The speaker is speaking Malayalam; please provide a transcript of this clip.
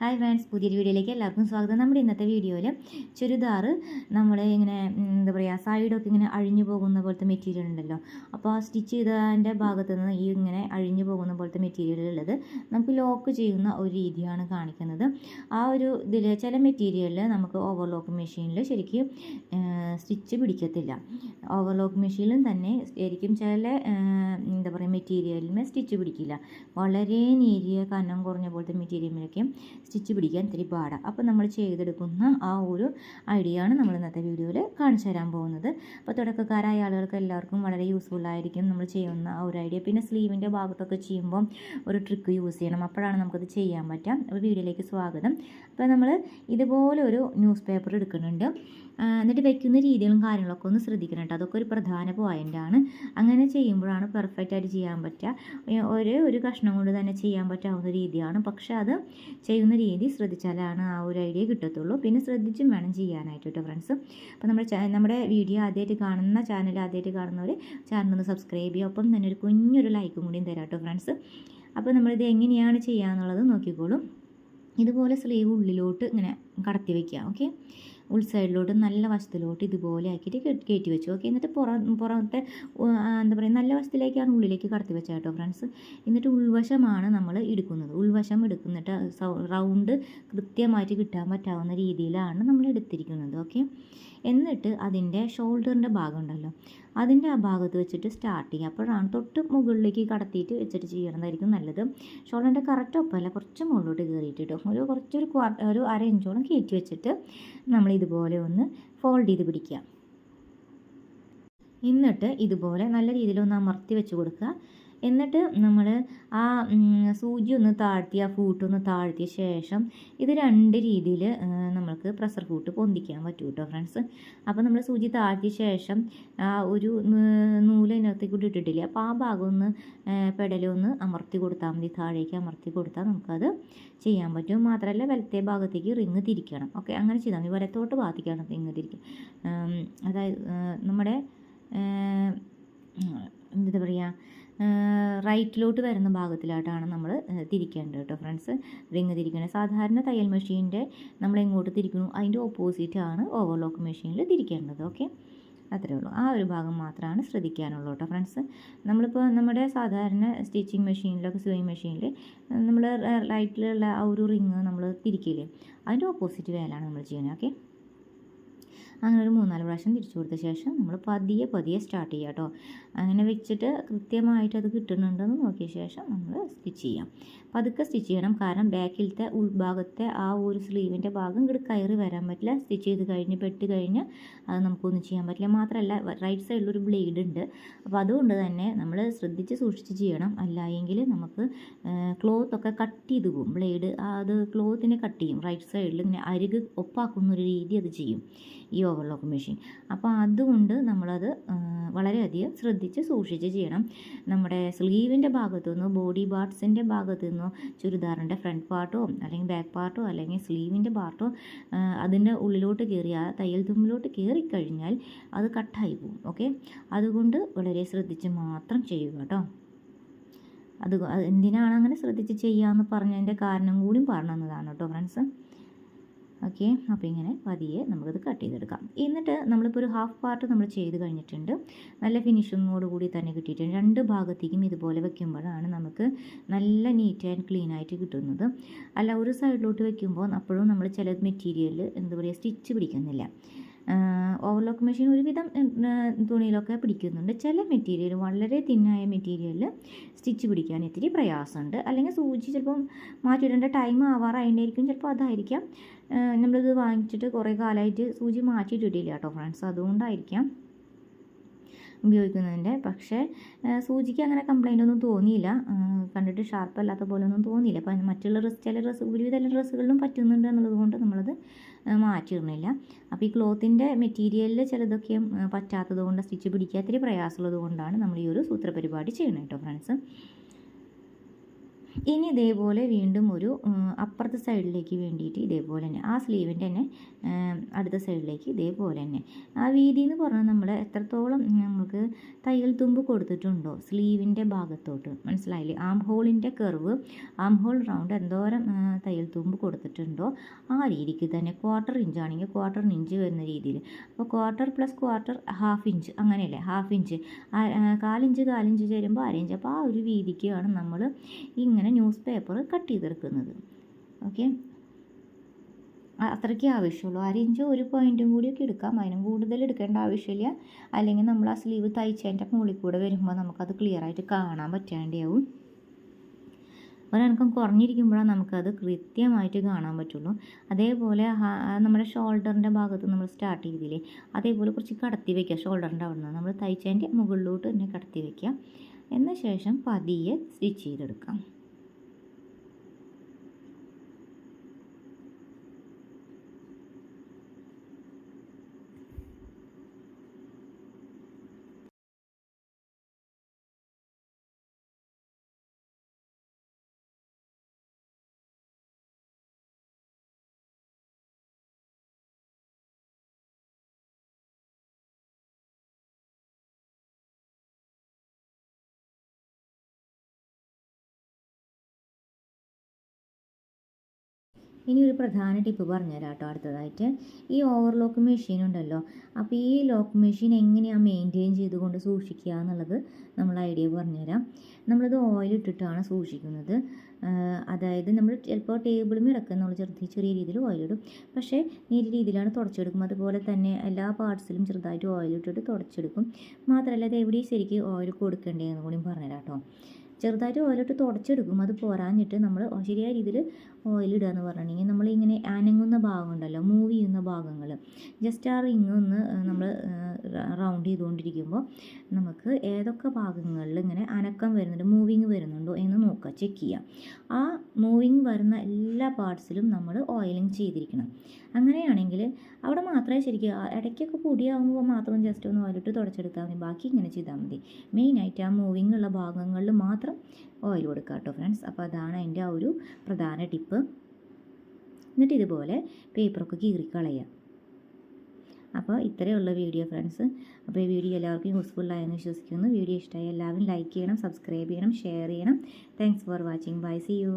ഹായ് ഫ്രണ്ട്സ്, പുതിയൊരു വീഡിയോയിലേക്ക് എല്ലാവർക്കും സ്വാഗതം. നമ്മുടെ ഇന്നത്തെ വീഡിയോയിൽ ചുരിദാർ നമ്മൾ ഇങ്ങനെ എന്താ പറയുക, സൈഡൊക്കെ ഇങ്ങനെ അഴിഞ്ഞു പോകുന്ന പോലത്തെ മെറ്റീരിയൽ ഉണ്ടല്ലോ. അപ്പോൾ ആ സ്റ്റിച്ച് ചെയ്തതിൻ്റെ ഭാഗത്ത് നിന്ന് ഈ ഇങ്ങനെ അഴിഞ്ഞു പോകുന്ന പോലത്തെ മെറ്റീരിയൽ ഉള്ളത് നമുക്ക് ലോക്ക് ചെയ്യുന്ന ഒരു രീതിയാണ് കാണിക്കുന്നത്. ആ ഒരു ഇതിൽ ചില മെറ്റീരിയലിൽ നമുക്ക് ഓവർലോക്ക് മെഷീനിൽ ശരിക്കും സ്റ്റിച്ച് പിടിക്കത്തില്ല. ഓവർലോക്ക് മെഷീനിലും തന്നെ ശരിക്കും ചില എന്താ പറയുക മെറ്റീരിയലിന് സ്റ്റിച്ച് പിടിക്കില്ല. വളരെ നേരിയ കനം കുറഞ്ഞ പോലത്തെ മെറ്റീരിയലിലൊക്കെ സ്റ്റിച്ച് പിടിക്കാൻ ഇത്തിരി പാടാണ്. അപ്പോൾ നമ്മൾ ചെയ്തെടുക്കുന്ന ആ ഒരു ഐഡിയ ആണ് നമ്മൾ ഇന്നത്തെ വീഡിയോയിൽ കാണിച്ചു തരാൻ പോകുന്നത്. അപ്പോൾ തുടക്കക്കാരായ ആളുകൾക്ക് എല്ലാവർക്കും വളരെ യൂസ്ഫുള്ളായിരിക്കും നമ്മൾ ചെയ്യുന്ന ആ ഒരു ഐഡിയ. പിന്നെ സ്ലീവിൻ്റെ ഭാഗത്തൊക്കെ ചെയ്യുമ്പോൾ ഒരു ട്രിക്ക് യൂസ് ചെയ്യണം, അപ്പോഴാണ് നമുക്കത് ചെയ്യാൻ പറ്റാം. അപ്പോൾ വീഡിയോയിലേക്ക് സ്വാഗതം. അപ്പോൾ നമ്മൾ ഇതുപോലെ ഒരു ന്യൂസ് പേപ്പർ എടുക്കുന്നുണ്ട്. എന്നിട്ട് വെക്കുന്ന രീതികളും കാര്യങ്ങളൊക്കെ ഒന്ന് ശ്രദ്ധിക്കണം കേട്ടോ. അതൊക്കെ ഒരു പ്രധാന പോയിൻ്റാണ്. അങ്ങനെ ചെയ്യുമ്പോഴാണ് പെർഫെക്റ്റായിട്ട് ചെയ്യാൻ പറ്റുക. ഒരു കഷ്ണം കൊണ്ട് തന്നെ ചെയ്യാൻ പറ്റാവുന്ന രീതിയാണ്. പക്ഷേ അത് ചെയ്യുന്ന രീതി ശ്രദ്ധിച്ചാലാണ് ആ ഒരു ഐഡിയ കിട്ടത്തുള്ളൂ. പിന്നെ ശ്രദ്ധിച്ചും വേണം ചെയ്യാനായിട്ട് കേട്ടോ ഫ്രണ്ട്സ്. അപ്പോൾ നമ്മുടെ വീഡിയോ ആദ്യമായിട്ട് കാണുന്ന ചാനൽ ആദ്യമായിട്ട് കാണുന്നവർ ചാനലൊന്ന് സബ്സ്ക്രൈബ് ചെയ്യുക. ഒപ്പം തന്നെ ഒരു കുഞ്ഞൊരു ലൈക്കും കൂടിയും തരാം കേട്ടോ ഫ്രണ്ട്സ്. അപ്പോൾ നമ്മളിത് എങ്ങനെയാണ് ചെയ്യുകയെന്നുള്ളത് നോക്കിക്കോളും. ഇതുപോലെ സ്ലീവ് ഉള്ളിലോട്ട് ഇങ്ങനെ കടത്തി വയ്ക്കുക. ഓക്കെ, ഉൾസൈഡിലോട്ട് നല്ല വശത്തിലോട്ട് ഇതുപോലെ ആക്കിയിട്ട് കയറ്റി വെച്ചു. ഓക്കെ, എന്നിട്ട് പുറത്തെ എന്താ പറയുക നല്ല വശത്തിലേക്കാണ് ഉള്ളിലേക്ക് കടത്തി വെച്ചത് കേട്ടോ ഫ്രണ്ട്സ്. എന്നിട്ട് ഉൾവശമാണ് നമ്മൾ എടുക്കുന്നത്. ഉൾവശം എടുക്കുന്നിട്ട് റൗണ്ട് കൃത്യമായിട്ട് കിട്ടാൻ പറ്റാവുന്ന രീതിയിലാണ് നമ്മൾ എടുത്തിരിക്കുന്നത്. ഓക്കെ, എന്നിട്ട് അതിൻ്റെ ഷോൾഡറിൻ്റെ ഭാഗം ഉണ്ടല്ലോ, അതിൻ്റെ ആ ഭാഗത്ത് വെച്ചിട്ട് സ്റ്റാർട്ട് ചെയ്യുക. അപ്പോഴാണ് തൊട്ട് മുകളിലേക്ക് കടത്തിയിട്ട് വെച്ചിട്ട് ചെയ്യണതായിരിക്കും നല്ലത്. ഷോൾഡറിൻ്റെ കറക്റ്റ് ഒപ്പമല്ല, കുറച്ച് മുകളിലോട്ട് കയറിയിട്ട് കേട്ടോ ഒരു അര ഇഞ്ചോളം കയറ്റി വെച്ചിട്ട് നമ്മൾ ഇതുപോലെ ഒന്ന് ഫോൾഡ് ചെയ്ത് പിടിക്കുക. എന്നിട്ട് ഇതുപോലെ നല്ല രീതിയിലൊന്ന് അമർത്തി വെച്ച് കൊടുക്കുക. എന്നിട്ട് നമ്മൾ ആ സൂചി ഒന്ന് താഴ്ത്തി ആ ഫൂട്ടൊന്ന് താഴ്ത്തിയ ശേഷം ഇത് രണ്ട് രീതിയിൽ നമ്മൾക്ക് പ്രഷർ ഫൂട്ട് പൊന്തിക്കാൻ പറ്റും കേട്ടോ ഫ്രണ്ട്സ്. അപ്പോൾ നമ്മൾ സൂചി താഴ്ത്തിയ ശേഷം ആ ഒരു നൂലതിനകത്തേക്ക് കൂടി ഇട്ടിട്ടില്ല. അപ്പോൾ ആ ഭാഗം ഒന്ന് പെടലൊന്ന് അമർത്തി കൊടുത്താൽ മതി. താഴേക്ക് അമർത്തി കൊടുത്താൽ നമുക്കത് ചെയ്യാൻ പറ്റും. മാത്രമല്ല വലത്തെ ഭാഗത്തേക്ക് റിങ് തിരിക്കണം. ഓക്കെ, അങ്ങനെ ചെയ്താൽ മതി. വലത്തോട്ട് ഭാഗത്തേക്കാണ് റിങ് തിരിക്കുക. അതായത് നമ്മുടെ എന്താ പറയുക, റൈറ്റിലോട്ട് വരുന്ന ഭാഗത്തിലായിട്ടാണ് നമ്മൾ തിരിക്കേണ്ടത് കേട്ടോ ഫ്രണ്ട്സ്. റിങ് തിരിക്കേണ്ടത് സാധാരണ തയ്യൽ മെഷീൻ്റെ നമ്മൾ എങ്ങോട്ട് തിരിക്കുന്നു അതിൻ്റെ ഓപ്പോസിറ്റാണ് ഓവർലോക്ക് മെഷീനിൽ തിരിക്കേണ്ടത്. ഓക്കെ, അത്രേ ഉള്ളൂ. ആ ഒരു ഭാഗം മാത്രമാണ് ശ്രദ്ധിക്കാനുള്ളൂ കേട്ടോ ഫ്രണ്ട്സ്. നമ്മളിപ്പോൾ നമ്മുടെ സാധാരണ സ്റ്റിച്ചിങ് മെഷീനിലൊക്കെ സ്യൂയിങ് മെഷീനിൽ നമ്മൾ റൈറ്റിലുള്ള ആ ഒരു റിങ് നമ്മൾ തിരിക്കില്ലേ, അതിൻ്റെ ഓപ്പോസിറ്റ് വേലാണ് നമ്മൾ ചെയ്യുന്നത്. ഓക്കെ, അങ്ങനെ ഒരു 3-4 പ്രാവശ്യം തിരിച്ചു കൊടുത്ത ശേഷം നമ്മൾ പതിയെ സ്റ്റാർട്ട് ചെയ്യുക കേട്ടോ. അങ്ങനെ വെച്ചിട്ട് കൃത്യമായിട്ട് അത് കിട്ടുന്നുണ്ടെന്ന് നോക്കിയ ശേഷം നമ്മൾ സ്റ്റിച്ച് ചെയ്യാം. പതുക്കെ സ്റ്റിച്ച് ചെയ്യണം, കാരണം ബാക്കിലത്തെ ഉൾഭാഗത്തെ ആ ഒരു സ്ലീവിൻ്റെ ഭാഗം ഇങ്ങോട്ട് കയറി വരാൻ പറ്റില്ല. സ്റ്റിച്ച് ചെയ്ത് കഴിഞ്ഞ് പെട്ട് കഴിഞ്ഞ് അത് നമുക്കൊന്നും ചെയ്യാൻ പറ്റില്ല. മാത്രമല്ല റൈറ്റ് സൈഡിലൊരു ബ്ലേഡ് ഉണ്ട്. അപ്പോൾ അതുകൊണ്ട് തന്നെ നമ്മൾ ശ്രദ്ധിച്ച് സൂക്ഷിച്ച് ചെയ്യണം. അല്ലായെങ്കിൽ നമുക്ക് ക്ലോത്തൊക്കെ കട്ട് ചെയ്ത് പോകും. ബ്ലേഡ് അത് ക്ലോത്തിനെ കട്ട് ചെയ്യും. റൈറ്റ് സൈഡിൽ ഇങ്ങനെ അരിക് ഒപ്പാക്കുന്നൊരു രീതി അത് ചെയ്യും ഈ ഓവർലോക്ക് മെഷീൻ. അപ്പോൾ അതുകൊണ്ട് നമ്മളത് വളരെയധികം ശ്രദ്ധിച്ച് സൂക്ഷിച്ച് ചെയ്യണം. നമ്മുടെ സ്ലീവിൻ്റെ ഭാഗത്തു നിന്നോ ബോഡി പാർട്സിൻ്റെ ഭാഗത്തു നിന്നോ ചുരിദാറിൻ്റെ ഫ്രണ്ട് പാർട്ടോ അല്ലെങ്കിൽ ബാക്ക് പാർട്ടോ അല്ലെങ്കിൽ സ്ലീവിൻ്റെ പാർട്ടോ അതിൻ്റെ ഉള്ളിലോട്ട് കയറി ആ തയ്യൽ തുമ്പിലോട്ട് കയറിക്കഴിഞ്ഞാൽ അത് കട്ടായി പോകും. ഓക്കെ, അതുകൊണ്ട് വളരെ ശ്രദ്ധിച്ച് മാത്രം ചെയ്യുക കേട്ടോ. അത് എന്തിനാണ് അങ്ങനെ ശ്രദ്ധിച്ച് ചെയ്യാമെന്ന് പറഞ്ഞതിൻ്റെ കാരണം കൂടി പറഞ്ഞു തന്നതാണ് കേട്ടോ ഫ്രണ്ട്സ്. ഓക്കെ, അപ്പോൾ ഇങ്ങനെ പതിയെ നമുക്കത് കട്ട് ചെയ്തെടുക്കാം. എന്നിട്ട് നമ്മളിപ്പോൾ ഒരു ഹാഫ് പാർട്ട് നമ്മൾ ചെയ്ത് കഴിഞ്ഞിട്ടുണ്ട്. നല്ല ഫിനിഷിങ്ങോട് കൂടി തന്നെ കിട്ടിയിട്ടുണ്ട്. രണ്ട് ഭാഗത്തേക്കും ഇതുപോലെ വെക്കുമ്പോഴാണ് നമുക്ക് നല്ല നീറ്റ് ആൻഡ് ക്ലീൻ ആയിട്ട് കിട്ടുന്നത്. അല്ല ഒരു സൈഡിലോട്ട് വെക്കുമ്പോൾ അപ്പോഴും നമ്മൾ ചില മെറ്റീരിയൽ എന്താ പറയുക സ്റ്റിച്ച് പിടിക്കുന്നില്ല. ഓവർലോക്ക് മെഷീൻ ഒരുവിധം തുണിയിലൊക്കെ പിടിക്കുന്നുണ്ട്. ചില മെറ്റീരിയൽ വളരെ തിന്നായ മെറ്റീരിയലിൽ സ്റ്റിച്ച് പിടിക്കാൻ ഇത്തിരി പ്രയാസമുണ്ട്. അല്ലെങ്കിൽ സൂചി ചിലപ്പം മാറ്റിയിടേണ്ട ടൈം ആവാറായിട്ടുണ്ടായിരിക്കും. ചിലപ്പോൾ അതായിരിക്കാം. നമ്മളിത് വാങ്ങിച്ചിട്ട് കുറേ കാലമായിട്ട് സൂചി മാറ്റിയിട്ടിട്ടില്ല കേട്ടോ ഫ്രണ്ട്സ്, അതുകൊണ്ടായിരിക്കാം ഉപയോഗിക്കുന്നതിൻ്റെ. പക്ഷേ സൂചിക്ക് അങ്ങനെ കംപ്ലൈൻ്റ് ഒന്നും തോന്നിയില്ല. കണ്ടിട്ട് ഷാർപ്പല്ലാത്ത പോലെ ഒന്നും തോന്നിയില്ല. അപ്പം മറ്റുള്ള ചില ഒരുവിധ ഡ്രസ്സുകളിലും പറ്റുന്നുണ്ട് എന്നുള്ളത് കൊണ്ട് നമ്മളത് മാറ്റിയിടുന്നില്ല. അപ്പോൾ ഈ ക്ലോത്തിൻ്റെ മെറ്റീരിയലിൽ ചിലതൊക്കെ പറ്റാത്തത് കൊണ്ട് സ്റ്റിച്ച് പിടിക്കാത്തിരി പ്രയാസമുള്ളത് കൊണ്ടാണ് നമ്മൾ ഈ ഒരു സൂത്രപരിപാടി ചെയ്യണം കേട്ടോ ഫ്രണ്ട്സ്. ഇനി ഇതേപോലെ വീണ്ടും ഒരു അപ്പുറത്തെ സൈഡിലേക്ക് വേണ്ടിയിട്ട് ഇതേപോലെ തന്നെ ആ സ്ലീവിൻ്റെ തന്നെ അടുത്ത സൈഡിലേക്ക് ഇതേപോലെ തന്നെ ആ വീതി എന്ന് പറഞ്ഞാൽ നമ്മൾ എത്രത്തോളം നമുക്ക് തയ്യൽ തുമ്പ് കൊടുത്തിട്ടുണ്ടോ സ്ലീവിൻ്റെ ഭാഗത്തോട്ട്, മനസ്സിലായില്ലേ? ആം ഹോളിൻ്റെ കർവ്, ആം ഹോൾ റൗണ്ട് എന്തോരം തയ്യൽ തുമ്പ് കൊടുത്തിട്ടുണ്ടോ ആ രീതിക്ക് തന്നെ 1/4 ഇഞ്ച് ആണെങ്കിൽ 1/4 ഇഞ്ച് വരുന്ന രീതിയിൽ, അപ്പോൾ 1/4 + 1/4 1/2 ഇഞ്ച്, അങ്ങനെയല്ലേ? 1/2 ഇഞ്ച്, 1/4 ഇഞ്ച് ചേരുമ്പോൾ 1/2 ഇഞ്ച്. അപ്പോൾ ആ ഒരു വീതിക്കാണ് നമ്മൾ ഇങ്ങനെ ന്യൂസ് പേപ്പർ കട്ട് ചെയ്തെടുക്കുന്നത്. ഓക്കെ, അത്രയ്ക്ക് ആവശ്യമുള്ളൂ. 1/2 ഇഞ്ച് ഒരു പോയിൻറ്റും കൂടിയൊക്കെ എടുക്കാം, അതിനും കൂടുതൽ എടുക്കേണ്ട ആവശ്യമില്ല. അല്ലെങ്കിൽ നമ്മൾ ആ സ്ലീവ് തയ്ച്ചതിൻ്റെ മുകളിൽ കൂടെ വരുമ്പോൾ നമുക്കത് ക്ലിയറായിട്ട് കാണാൻ പറ്റാണ്ടാവും. ഒരനക്കം കുറഞ്ഞിരിക്കുമ്പോഴാണ് നമുക്കത് കൃത്യമായിട്ട് കാണാൻ പറ്റുള്ളൂ. അതേപോലെ നമ്മുടെ ഷോൾഡറിൻ്റെ ഭാഗത്ത് നമ്മൾ സ്റ്റാർട്ട് ചെയ്തില്ലേ, അതേപോലെ കുറച്ച് കടത്തി വയ്ക്കുക. ഷോൾഡറിൻ്റെ അവിടെ നിന്ന് നമ്മൾ തയ്ച്ചതിൻ്റെ മുകളിലോട്ട് തന്നെ കടത്തി വയ്ക്കുക. എന്ന ശേഷം പതിയെ സ്റ്റിച്ച് ചെയ്തെടുക്കാം. ഇനി ഒരു പ്രധാന ടിപ്പ് പറഞ്ഞുതരാം കേട്ടോ അടുത്തതായിട്ട്. ഈ ഓവർലോക്ക് മെഷീൻ ഉണ്ടല്ലോ, അപ്പോൾ ഈ ലോക്ക് മെഷീൻ എങ്ങനെയാണ് മെയിൻറ്റെയിൻ ചെയ്തുകൊണ്ട് സൂക്ഷിക്കുക എന്നുള്ളത് നമ്മൾ ഐഡിയ പറഞ്ഞുതരാം. നമ്മളത് ഓയിലിട്ടിട്ടാണ് സൂക്ഷിക്കുന്നത്. അതായത് നമ്മൾ ചിലപ്പോൾ ടേബിളും ഇടയ്ക്ക് നമ്മൾ ചെറിയ രീതിയിൽ ഓയിലിടും, പക്ഷേ നേരിയ രീതിയിലാണ് തുടച്ചെടുക്കും. അതുപോലെ തന്നെ എല്ലാ പാർട്സിലും ചെറുതായിട്ട് ഓയിലിട്ടിട്ട് തുടച്ചെടുക്കും. മാത്രമല്ല അത് എവിടെയും ശരിക്കും ഓയിൽ കൊടുക്കേണ്ടതെന്ന് കൂടി പറഞ്ഞുതരാം കേട്ടോ. ചെറുതായിട്ട് ഓയിലിട്ട് തുടച്ചെടുക്കും. അത് പോരാഞ്ഞിട്ട് നമ്മൾ ശരിയായ രീതിയിൽ ഓയിലിടുക എന്ന് പറഞ്ഞിട്ടുണ്ടെങ്കിൽ നമ്മളിങ്ങനെ അനങ്ങുന്ന ഭാഗമുണ്ടല്ലോ, മൂവ് ചെയ്യുന്ന ഭാഗങ്ങൾ, ജസ്റ്റ് ആ റിങ് ഒന്ന് നമ്മൾ റൗണ്ട് ചെയ്തുകൊണ്ടിരിക്കുമ്പോൾ നമുക്ക് ഏതൊക്കെ ഭാഗങ്ങളിൽ ഇങ്ങനെ അനക്കം വരുന്നുണ്ട്, മൂവിങ് വരുന്നുണ്ടോ എന്ന് നോക്കുക, ചെക്ക് ചെയ്യുക. ആ മൂവിങ് വരുന്ന എല്ലാ പാർട്സിലും നമ്മൾ ഓയിലിങ് ചെയ്തിരിക്കണം. അങ്ങനെയാണെങ്കിൽ അവിടെ മാത്രമേ ശരിക്കും, ഇടയ്ക്കൊക്കെ പൊടിയാകുമ്പോൾ മാത്രം ജസ്റ്റ് ഒന്ന് ഓയിലിട്ട് തുടച്ചെടുത്താൽ മതി. ബാക്കി ഇങ്ങനെ ചെയ്താൽ മതി. മെയിനായിട്ട് ആ മൂവിങ് ഉള്ള ഭാഗങ്ങളിൽ മാത്രം ഓയിൽ കൊടുക്കുക കേട്ടോ ഫ്രണ്ട്സ്. അപ്പോൾ അതാണ് അതിൻ്റെ ആ ഒരു പ്രധാന ടിപ്പ്. എന്നിട്ട് ഇതുപോലെ പേപ്പറൊക്കെ കീറിക്കളയുക. അപ്പോൾ ഇത്രയുള്ള വീഡിയോ ഫ്രണ്ട്സ്. അപ്പോൾ ഈ വീഡിയോ എല്ലാവർക്കും യൂസ്ഫുള്ളായെന്ന് വിശ്വസിക്കുന്നു. വീഡിയോ ഇഷ്ടമായി എല്ലാവരും ലൈക്ക് ചെയ്യണം, സബ്സ്ക്രൈബ് ചെയ്യണം, ഷെയർ ചെയ്യണം. Thanks for watching. Bye, see U.